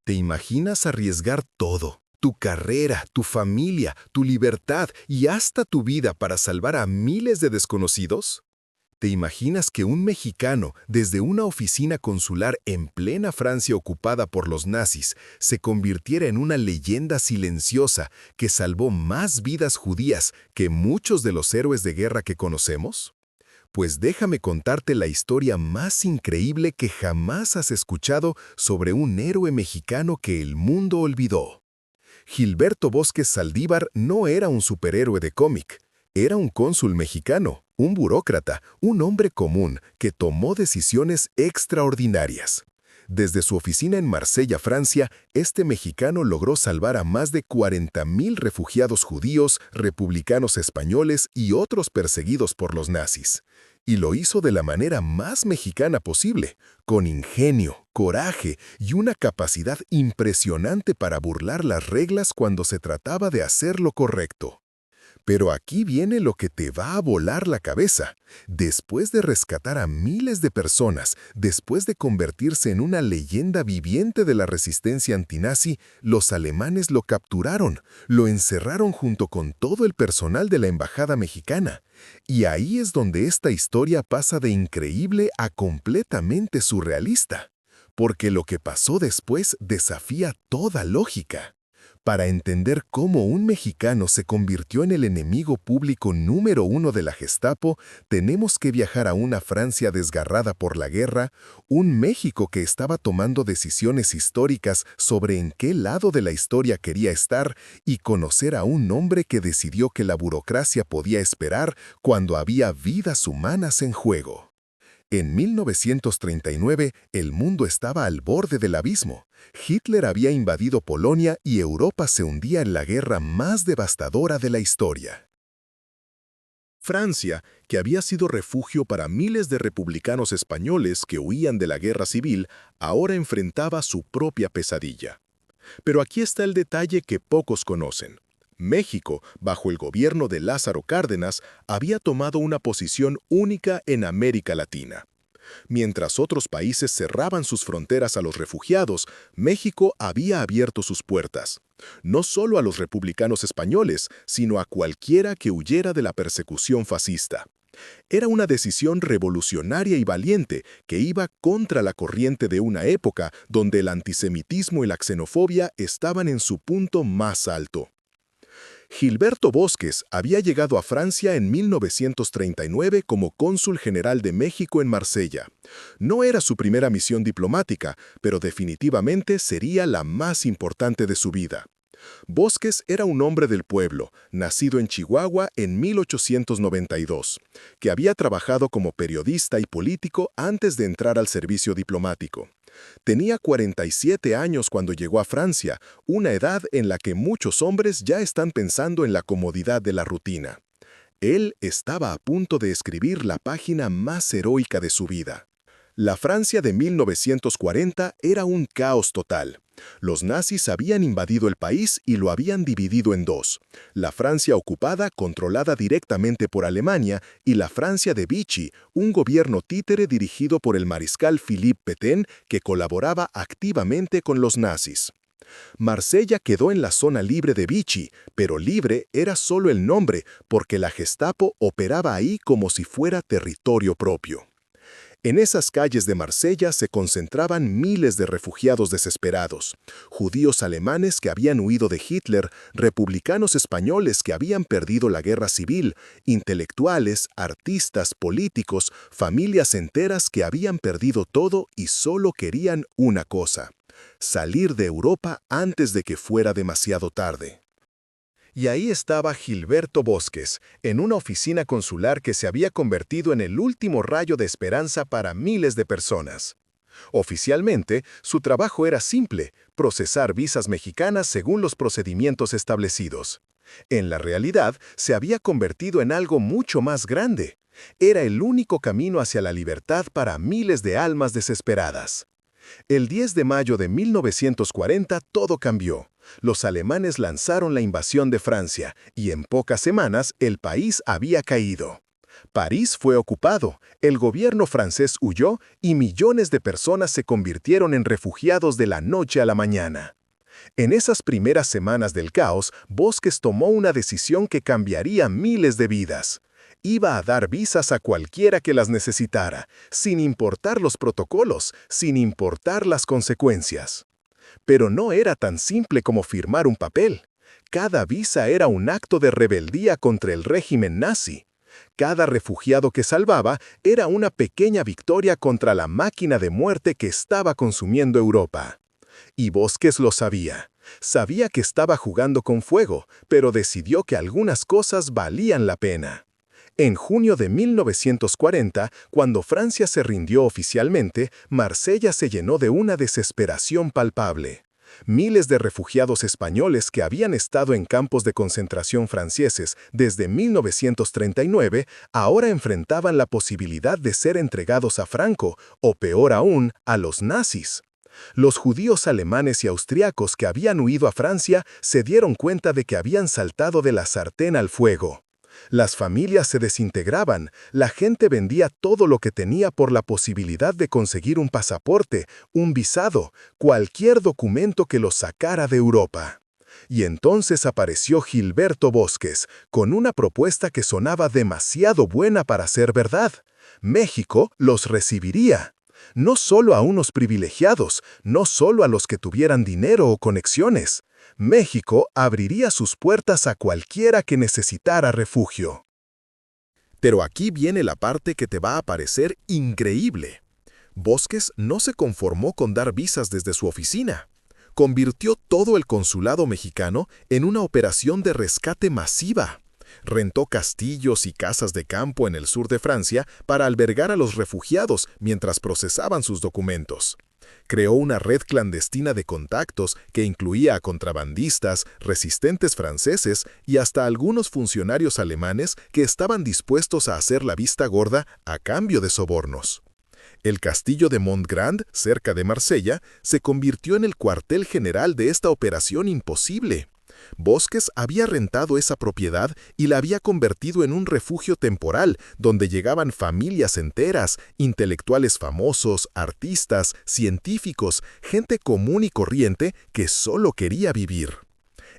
¿Te imaginas arriesgar todo? Tu carrera, tu familia, tu libertad y hasta tu vida para salvar a miles de desconocidos? ¿Te imaginas que un mexicano, desde una oficina consular en plena Francia ocupada por los nazis, se convirtiera en una leyenda silenciosa que salvó más vidas judías que muchos de los héroes de guerra que conocemos? Pues déjame contarte la historia más increíble que jamás has escuchado sobre un héroe mexicano que el mundo olvidó. Gilberto Bosques Saldívar no era un superhéroe de cómic, era un cónsul mexicano, un burócrata, un hombre común que tomó decisiones extraordinarias. Desde su oficina en Marsella, Francia, este mexicano logró salvar a más de 40,000 refugiados judíos, republicanos españoles y otros perseguidos por los nazis. Y lo hizo de la manera más mexicana posible, con ingenio, coraje y una capacidad impresionante para burlar las reglas cuando se trataba de hacer lo correcto. Pero aquí viene lo que te va a volar la cabeza. Después de rescatar a miles de personas, después de convertirse en una leyenda viviente de la resistencia antinazi, los alemanes lo capturaron, lo encerraron junto con todo el personal de la embajada mexicana. Y ahí es donde esta historia pasa de increíble a completamente surrealista. Porque lo que pasó después desafía toda lógica. Para entender cómo un mexicano se convirtió en el enemigo público número uno de la Gestapo, tenemos que viajar a una Francia desgarrada por la guerra, un México que estaba tomando decisiones históricas sobre en qué lado de la historia quería estar y conocer a un hombre que decidió que la burocracia podía esperar cuando había vidas humanas en juego. En 1939, el mundo estaba al borde del abismo. Hitler había invadido Polonia y Europa se hundía en la guerra más devastadora de la historia. Francia, que había sido refugio para miles de republicanos españoles que huían de la guerra civil, ahora enfrentaba su propia pesadilla. Pero aquí está el detalle que pocos conocen. México, bajo el gobierno de Lázaro Cárdenas, había tomado una posición única en América Latina. Mientras otros países cerraban sus fronteras a los refugiados, México había abierto sus puertas. No solo a los republicanos españoles, sino a cualquiera que huyera de la persecución fascista. Era una decisión revolucionaria y valiente que iba contra la corriente de una época donde el antisemitismo y la xenofobia estaban en su punto más alto. Gilberto Bosques había llegado a Francia en 1939 como cónsul general de México en Marsella. No era su primera misión diplomática, pero definitivamente sería la más importante de su vida. Bosques era un hombre del pueblo, nacido en Chihuahua en 1892, que había trabajado como periodista y político antes de entrar al servicio diplomático. Tenía 47 años cuando llegó a Francia, una edad en la que muchos hombres ya están pensando en la comodidad de la rutina. Él estaba a punto de escribir la página más heroica de su vida. La Francia de 1940 era un caos total. Los nazis habían invadido el país y lo habían dividido en dos. La Francia ocupada, controlada directamente por Alemania, y la Francia de Vichy, un gobierno títere dirigido por el mariscal Philippe Pétain, que colaboraba activamente con los nazis. Marsella quedó en la zona libre de Vichy, pero libre era solo el nombre, porque la Gestapo operaba ahí como si fuera territorio propio. En esas calles de Marsella se concentraban miles de refugiados desesperados, judíos alemanes que habían huido de Hitler, republicanos españoles que habían perdido la guerra civil, intelectuales, artistas, políticos, familias enteras que habían perdido todo y solo querían una cosa: salir de Europa antes de que fuera demasiado tarde. Y ahí estaba Gilberto Bosques, en una oficina consular que se había convertido en el último rayo de esperanza para miles de personas. Oficialmente, su trabajo era simple: procesar visas mexicanas según los procedimientos establecidos. En la realidad, se había convertido en algo mucho más grande. Era el único camino hacia la libertad para miles de almas desesperadas. El 10 de mayo de 1940 todo cambió. Los alemanes lanzaron la invasión de Francia y en pocas semanas el país había caído. París fue ocupado, el gobierno francés huyó y millones de personas se convirtieron en refugiados de la noche a la mañana. En esas primeras semanas del caos, Bosques tomó una decisión que cambiaría miles de vidas. Iba a dar visas a cualquiera que las necesitara, sin importar los protocolos, sin importar las consecuencias. Pero no era tan simple como firmar un papel. Cada visa era un acto de rebeldía contra el régimen nazi. Cada refugiado que salvaba era una pequeña victoria contra la máquina de muerte que estaba consumiendo Europa. Y Bosques lo sabía. Sabía que estaba jugando con fuego, pero decidió que algunas cosas valían la pena. En junio de 1940, cuando Francia se rindió oficialmente, Marsella se llenó de una desesperación palpable. Miles de refugiados españoles que habían estado en campos de concentración franceses desde 1939 ahora enfrentaban la posibilidad de ser entregados a Franco, o peor aún, a los nazis. Los judíos alemanes y austriacos que habían huido a Francia se dieron cuenta de que habían saltado de la sartén al fuego. Las familias se desintegraban, la gente vendía todo lo que tenía por la posibilidad de conseguir un pasaporte, un visado, cualquier documento que los sacara de Europa. Y entonces apareció Gilberto Bosques, con una propuesta que sonaba demasiado buena para ser verdad. México los recibiría. No solo a unos privilegiados, no solo a los que tuvieran dinero o conexiones. México abriría sus puertas a cualquiera que necesitara refugio. Pero aquí viene la parte que te va a parecer increíble. Bosques no se conformó con dar visas desde su oficina. Convirtió todo el consulado mexicano en una operación de rescate masiva. Rentó castillos y casas de campo en el sur de Francia para albergar a los refugiados mientras procesaban sus documentos. Creó una red clandestina de contactos que incluía a contrabandistas, resistentes franceses y hasta algunos funcionarios alemanes que estaban dispuestos a hacer la vista gorda a cambio de sobornos. El castillo de Montgrand, cerca de Marsella, se convirtió en el cuartel general de esta operación imposible. Bosques había rentado esa propiedad y la había convertido en un refugio temporal donde llegaban familias enteras, intelectuales famosos, artistas, científicos, gente común y corriente que solo quería vivir.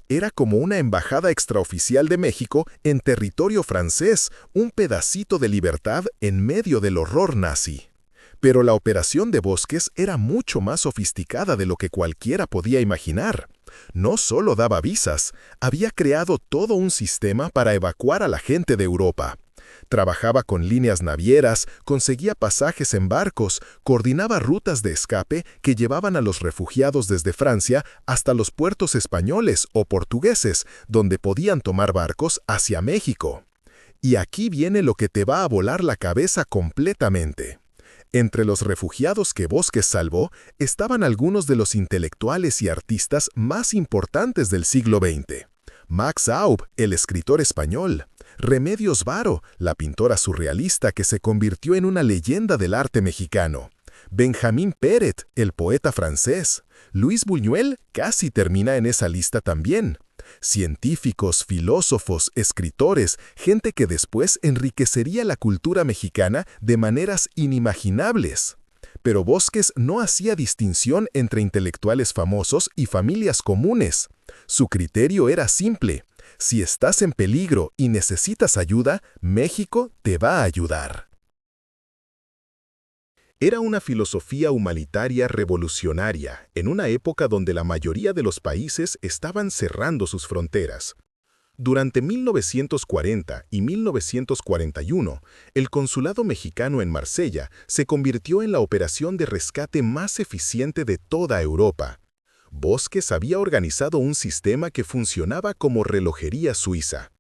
Era como una embajada extraoficial de México en territorio francés, un pedacito de libertad en medio del horror nazi. Pero la operación de Bosques era mucho más sofisticada de lo que cualquiera podía imaginar. No solo daba visas, había creado todo un sistema para evacuar a la gente de Europa. Trabajaba con líneas navieras, conseguía pasajes en barcos, coordinaba rutas de escape que llevaban a los refugiados desde Francia hasta los puertos españoles o portugueses, donde podían tomar barcos hacia México. Y aquí viene lo que te va a volar la cabeza completamente. Entre los refugiados que Bosques salvó estaban algunos de los intelectuales y artistas más importantes del siglo XX. Max Aub, el escritor español. Remedios Varo, la pintora surrealista que se convirtió en una leyenda del arte mexicano. Benjamín Peret, el poeta francés. Luis Buñuel casi termina en esa lista también. Científicos, filósofos, escritores, gente que después enriquecería la cultura mexicana de maneras inimaginables. Pero Bosques no hacía distinción entre intelectuales famosos y familias comunes. Su criterio era simple: si estás en peligro y necesitas ayuda, México te va a ayudar. Era una filosofía humanitaria revolucionaria en una época donde la mayoría de los países estaban cerrando sus fronteras. Durante 1940 y 1941, el consulado mexicano en Marsella se convirtió en la operación de rescate más eficiente de toda Europa. Bosques había organizado un sistema que funcionaba como relojería suiza.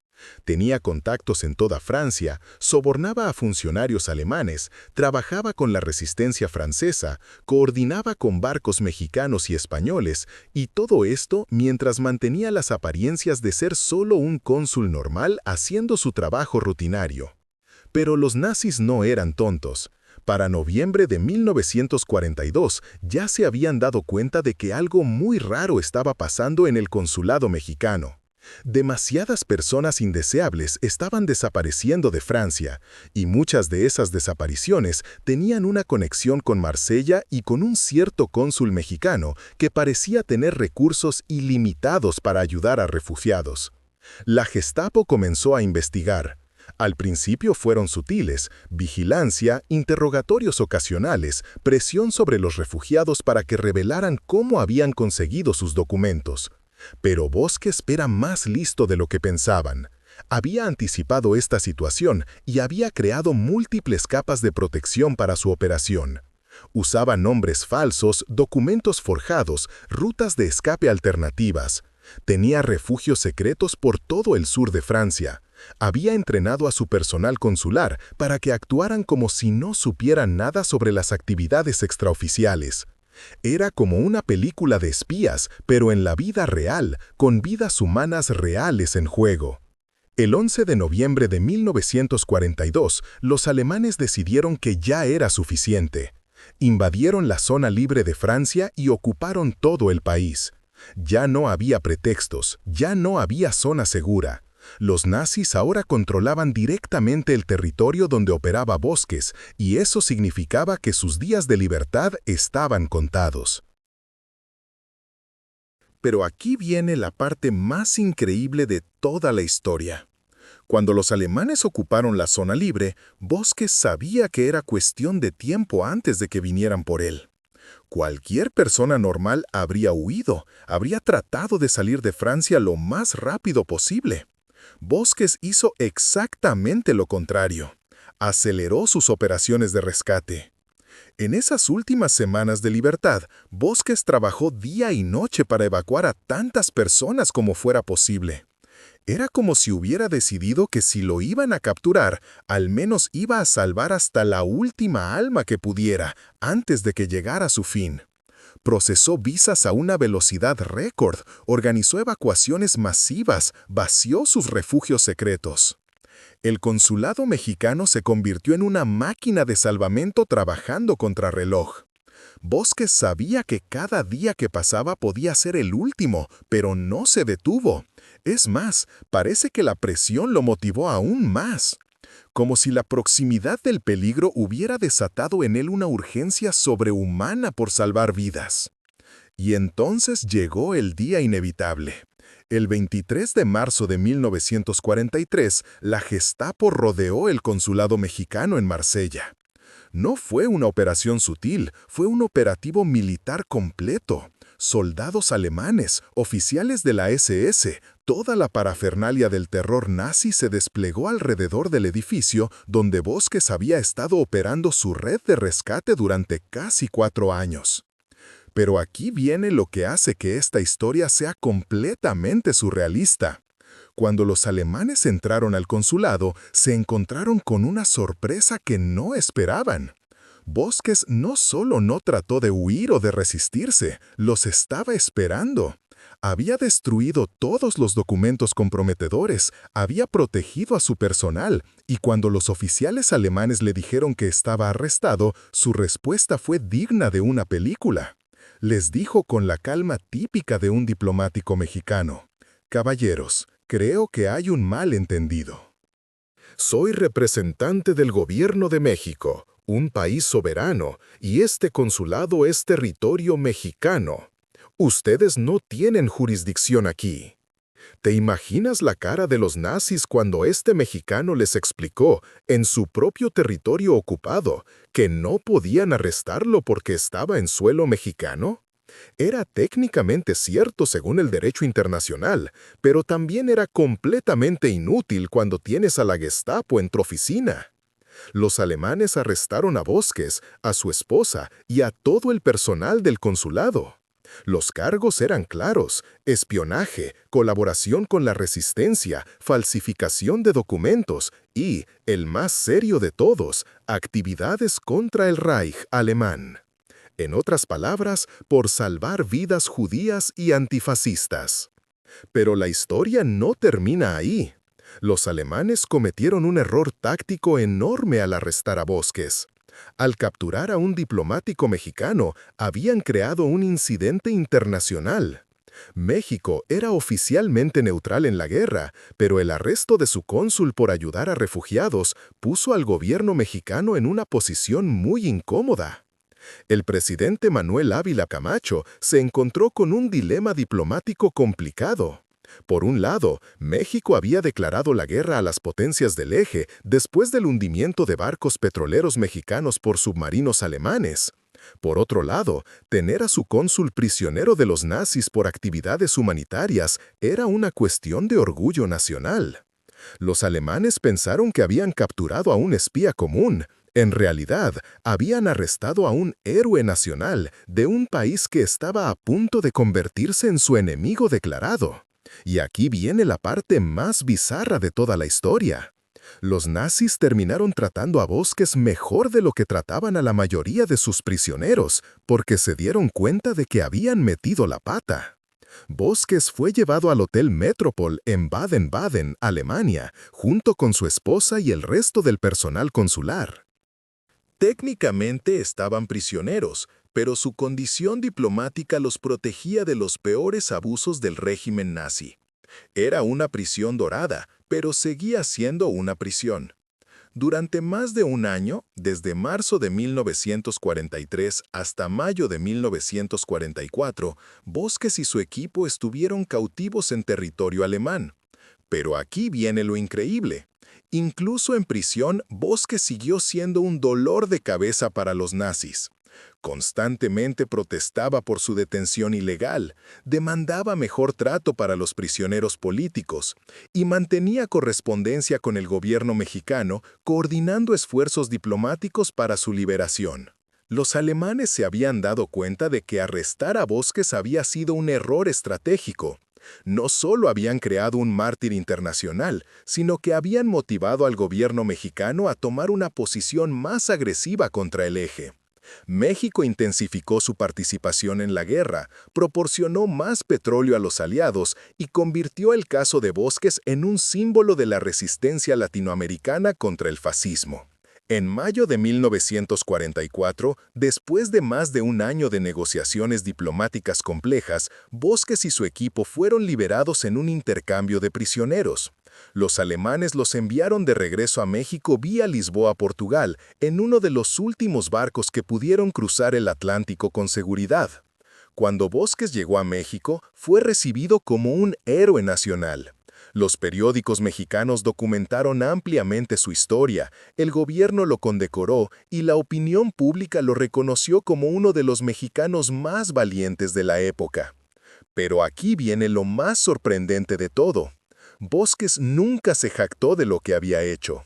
Tenía contactos en toda Francia, sobornaba a funcionarios alemanes, trabajaba con la resistencia francesa, coordinaba con barcos mexicanos y españoles, y todo esto mientras mantenía las apariencias de ser solo un cónsul normal haciendo su trabajo rutinario. Pero los nazis no eran tontos. Para noviembre de 1942 ya se habían dado cuenta de que algo muy raro estaba pasando en el consulado mexicano. Demasiadas personas indeseables estaban desapareciendo de Francia, y muchas de esas desapariciones tenían una conexión con Marsella y con un cierto cónsul mexicano que parecía tener recursos ilimitados para ayudar a refugiados. La Gestapo comenzó a investigar. Al principio fueron sutiles: vigilancia, interrogatorios ocasionales, presión sobre los refugiados para que revelaran cómo habían conseguido sus documentos. Pero Bosques era más listo de lo que pensaban. Había anticipado esta situación y había creado múltiples capas de protección para su operación. Usaba nombres falsos, documentos forjados, rutas de escape alternativas. Tenía refugios secretos por todo el sur de Francia. Había entrenado a su personal consular para que actuaran como si no supieran nada sobre las actividades extraoficiales. Era como una película de espías, pero en la vida real, con vidas humanas reales en juego. El 11 de noviembre de 1942, los alemanes decidieron que ya era suficiente. Invadieron la zona libre de Francia y ocuparon todo el país. Ya no había pretextos, ya no había zona segura. Los nazis ahora controlaban directamente el territorio donde operaba Bosques, y eso significaba que sus días de libertad estaban contados. Pero aquí viene la parte más increíble de toda la historia. Cuando los alemanes ocuparon la zona libre, Bosques sabía que era cuestión de tiempo antes de que vinieran por él. Cualquier persona normal habría huido, habría tratado de salir de Francia lo más rápido posible. Bosques hizo exactamente lo contrario. Aceleró sus operaciones de rescate. En esas últimas semanas de libertad, Bosques trabajó día y noche para evacuar a tantas personas como fuera posible. Era como si hubiera decidido que si lo iban a capturar, al menos iba a salvar hasta la última alma que pudiera, antes de que llegara su fin. Procesó visas a una velocidad récord, organizó evacuaciones masivas, vació sus refugios secretos. El consulado mexicano se convirtió en una máquina de salvamento trabajando contrarreloj. Bosques sabía que cada día que pasaba podía ser el último, pero no se detuvo. Es más, parece que la presión lo motivó aún más. Como si la proximidad del peligro hubiera desatado en él una urgencia sobrehumana por salvar vidas. Y entonces llegó el día inevitable. El 23 de marzo de 1943, la Gestapo rodeó el consulado mexicano en Marsella. No fue una operación sutil, fue un operativo militar completo. Soldados alemanes, oficiales de la SS, toda la parafernalia del terror nazi se desplegó alrededor del edificio donde Bosques había estado operando su red de rescate durante casi 4 años. Pero aquí viene lo que hace que esta historia sea completamente surrealista. Cuando los alemanes entraron al consulado, se encontraron con una sorpresa que no esperaban. Bosques no solo no trató de huir o de resistirse, los estaba esperando. Había destruido todos los documentos comprometedores, había protegido a su personal, y cuando los oficiales alemanes le dijeron que estaba arrestado, su respuesta fue digna de una película. Les dijo con la calma típica de un diplomático mexicano: «Caballeros, creo que hay un malentendido. Soy representante del gobierno de México, un país soberano, y este consulado es territorio mexicano. Ustedes no tienen jurisdicción aquí». ¿Te imaginas la cara de los nazis cuando este mexicano les explicó, en su propio territorio ocupado, que no podían arrestarlo porque estaba en suelo mexicano? Era técnicamente cierto según el derecho internacional, pero también era completamente inútil cuando tienes a la Gestapo en tu oficina. Los alemanes arrestaron a Bosques, a su esposa y a todo el personal del consulado. Los cargos eran claros: espionaje, colaboración con la resistencia, falsificación de documentos y, el más serio de todos, actividades contra el Reich alemán. En otras palabras, por salvar vidas judías y antifascistas. Pero la historia no termina ahí. Los alemanes cometieron un error táctico enorme al arrestar a Bosques. Al capturar a un diplomático mexicano, habían creado un incidente internacional. México era oficialmente neutral en la guerra, pero el arresto de su cónsul por ayudar a refugiados puso al gobierno mexicano en una posición muy incómoda. El presidente Manuel Ávila Camacho se encontró con un dilema diplomático complicado. Por un lado, México había declarado la guerra a las potencias del eje después del hundimiento de barcos petroleros mexicanos por submarinos alemanes. Por otro lado, tener a su cónsul prisionero de los nazis por actividades humanitarias era una cuestión de orgullo nacional. Los alemanes pensaron que habían capturado a un espía común. En realidad, habían arrestado a un héroe nacional de un país que estaba a punto de convertirse en su enemigo declarado. Y aquí viene la parte más bizarra de toda la historia. Los nazis terminaron tratando a Bosques mejor de lo que trataban a la mayoría de sus prisioneros, porque se dieron cuenta de que habían metido la pata. Bosques fue llevado al Hotel Metropol en Baden-Baden, Alemania, junto con su esposa y el resto del personal consular. Técnicamente estaban prisioneros, pero su condición diplomática los protegía de los peores abusos del régimen nazi. Era una prisión dorada, pero seguía siendo una prisión. Durante más de un año, desde marzo de 1943 hasta mayo de 1944, Bosques y su equipo estuvieron cautivos en territorio alemán. Pero aquí viene lo increíble. Incluso en prisión, Bosques siguió siendo un dolor de cabeza para los nazis. Constantemente protestaba por su detención ilegal, demandaba mejor trato para los prisioneros políticos y mantenía correspondencia con el gobierno mexicano, coordinando esfuerzos diplomáticos para su liberación. Los alemanes se habían dado cuenta de que arrestar a Bosques había sido un error estratégico. No solo habían creado un mártir internacional, sino que habían motivado al gobierno mexicano a tomar una posición más agresiva contra el eje. México intensificó su participación en la guerra, proporcionó más petróleo a los aliados y convirtió el caso de Bosques en un símbolo de la resistencia latinoamericana contra el fascismo. En mayo de 1944, después de más de un año de negociaciones diplomáticas complejas, Bosques y su equipo fueron liberados en un intercambio de prisioneros. Los alemanes los enviaron de regreso a México vía Lisboa, Portugal, en uno de los últimos barcos que pudieron cruzar el Atlántico con seguridad. Cuando Bosques llegó a México, fue recibido como un héroe nacional. Los periódicos mexicanos documentaron ampliamente su historia, el gobierno lo condecoró y la opinión pública lo reconoció como uno de los mexicanos más valientes de la época. Pero aquí viene lo más sorprendente de todo. Bosques nunca se jactó de lo que había hecho.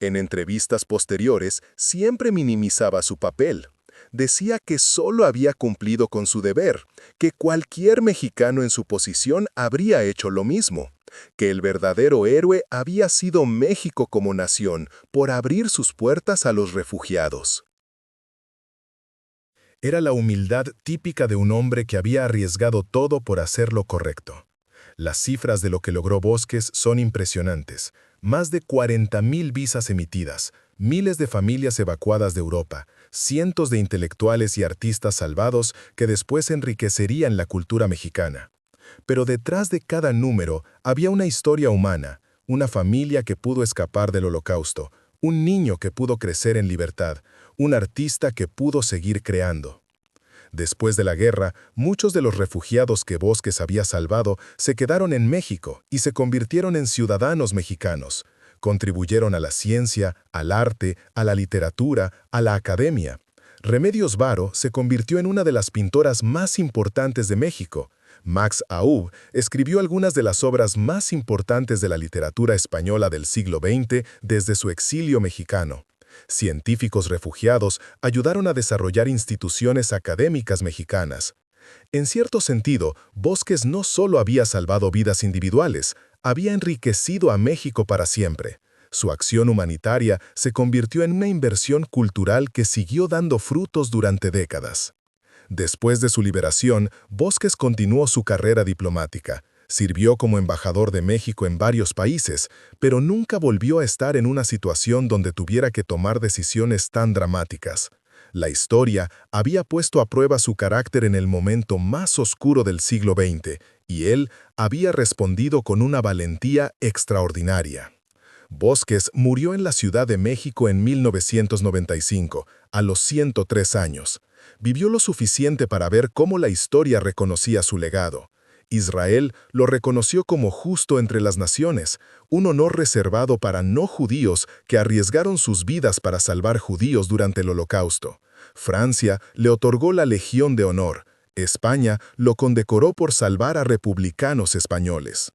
En entrevistas posteriores, siempre minimizaba su papel. Decía que solo había cumplido con su deber, que cualquier mexicano en su posición habría hecho lo mismo, que el verdadero héroe había sido México como nación por abrir sus puertas a los refugiados. Era la humildad típica de un hombre que había arriesgado todo por hacer lo correcto. Las cifras de lo que logró Bosques son impresionantes. Más de 40.000 visas emitidas, miles de familias evacuadas de Europa, cientos de intelectuales y artistas salvados que después enriquecerían la cultura mexicana. Pero detrás de cada número había una historia humana, una familia que pudo escapar del Holocausto, un niño que pudo crecer en libertad, un artista que pudo seguir creando. Después de la guerra, muchos de los refugiados que Bosques había salvado se quedaron en México y se convirtieron en ciudadanos mexicanos. Contribuyeron a la ciencia, al arte, a la literatura, a la academia. Remedios Varo se convirtió en una de las pintoras más importantes de México. Max Aub escribió algunas de las obras más importantes de la literatura española del siglo XX desde su exilio mexicano. Científicos refugiados ayudaron a desarrollar instituciones académicas mexicanas. En cierto sentido, Bosques no solo había salvado vidas individuales, había enriquecido a México para siempre. Su acción humanitaria se convirtió en una inversión cultural que siguió dando frutos durante décadas. Después de su liberación, Bosques continuó su carrera diplomática. Sirvió como embajador de México en varios países, pero nunca volvió a estar en una situación donde tuviera que tomar decisiones tan dramáticas. La historia había puesto a prueba su carácter en el momento más oscuro del siglo XX, y él había respondido con una valentía extraordinaria. Bosques murió en la Ciudad de México en 1995, a los 103 años. Vivió lo suficiente para ver cómo la historia reconocía su legado. Israel lo reconoció como justo entre las naciones, un honor reservado para no judíos que arriesgaron sus vidas para salvar judíos durante el Holocausto. Francia le otorgó la Legión de Honor. España lo condecoró por salvar a republicanos españoles.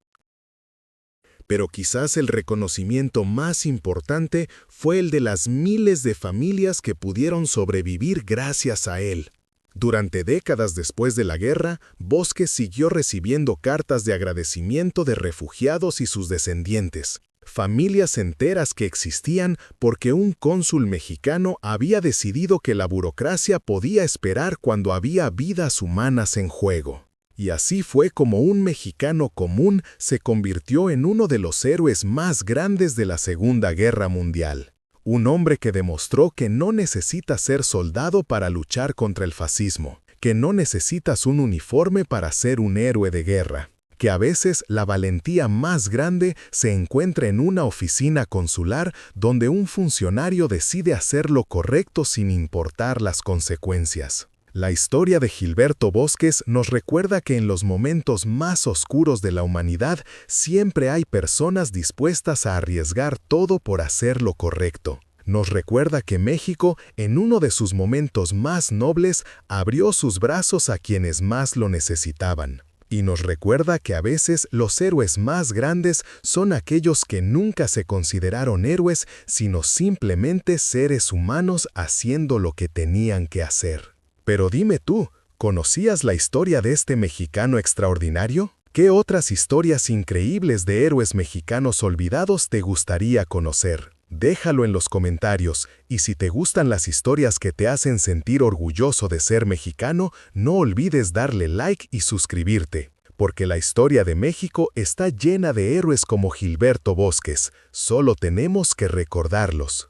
Pero quizás el reconocimiento más importante fue el de las miles de familias que pudieron sobrevivir gracias a él. Durante décadas después de la guerra, Bosques siguió recibiendo cartas de agradecimiento de refugiados y sus descendientes. Familias enteras que existían porque un cónsul mexicano había decidido que la burocracia podía esperar cuando había vidas humanas en juego. Y así fue como un mexicano común se convirtió en uno de los héroes más grandes de la Segunda Guerra Mundial. Un hombre que demostró que no necesitas ser soldado para luchar contra el fascismo, que no necesitas un uniforme para ser un héroe de guerra, que a veces la valentía más grande se encuentra en una oficina consular donde un funcionario decide hacer lo correcto sin importar las consecuencias. La historia de Gilberto Bosques nos recuerda que en los momentos más oscuros de la humanidad siempre hay personas dispuestas a arriesgar todo por hacer lo correcto. Nos recuerda que México, en uno de sus momentos más nobles, abrió sus brazos a quienes más lo necesitaban. Y nos recuerda que a veces los héroes más grandes son aquellos que nunca se consideraron héroes, sino simplemente seres humanos haciendo lo que tenían que hacer. Pero dime tú, ¿conocías la historia de este mexicano extraordinario? ¿Qué otras historias increíbles de héroes mexicanos olvidados te gustaría conocer? Déjalo en los comentarios, y si te gustan las historias que te hacen sentir orgulloso de ser mexicano, no olvides darle like y suscribirte, porque la historia de México está llena de héroes como Gilberto Bosques, solo tenemos que recordarlos.